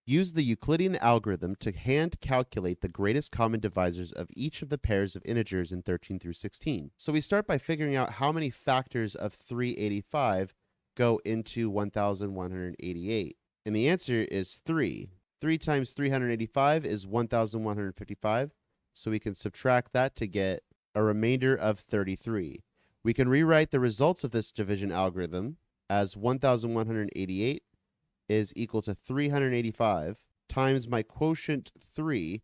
Use the Euclidean algorithm to hand calculate the greatest common divisors of each of the pairs of integers in 13 through 16. So we start by figuring out how many factors of 385 go into 1188. And the answer is 3. 3 times 385 is 1155. So we can subtract that to get a remainder of 33. We can rewrite the results of this division algorithm as 1188 is equal to 385 times my quotient 3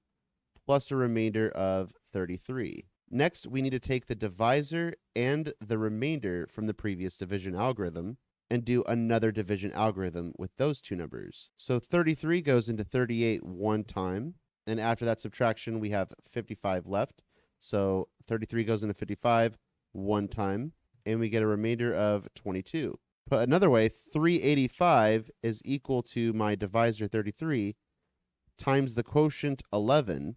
plus a remainder of 33. Next, we need to take the divisor and the remainder from the previous division algorithm and do another division algorithm with those two numbers. So 33 goes into 38 one time, and after that subtraction, we have 55 left. So 33 goes into 55 one time, and we get a remainder of 22. Put another way, 385 is equal to my divisor 33 times the quotient 11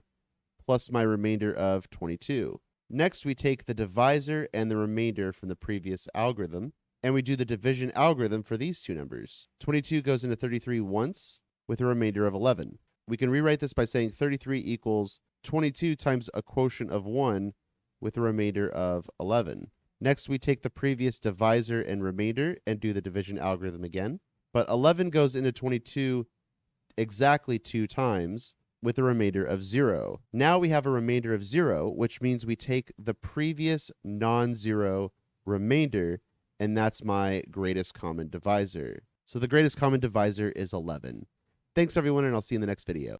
plus my remainder of 22. Next, we take the divisor and the remainder from the previous algorithm, and we do the division algorithm for these two numbers. 22 goes into 33 once with a remainder of 11. We can rewrite this by saying 33 equals 22 times a quotient of 1 with a remainder of 11. Next, we take the previous divisor and remainder and do the division algorithm again. But 11 goes into 22 exactly 2 times with a remainder of 0. Now we have a remainder of 0, which means we take the previous non-zero remainder, and that's my greatest common divisor. So the greatest common divisor is 11. Thanks, everyone, and I'll see you in the next video.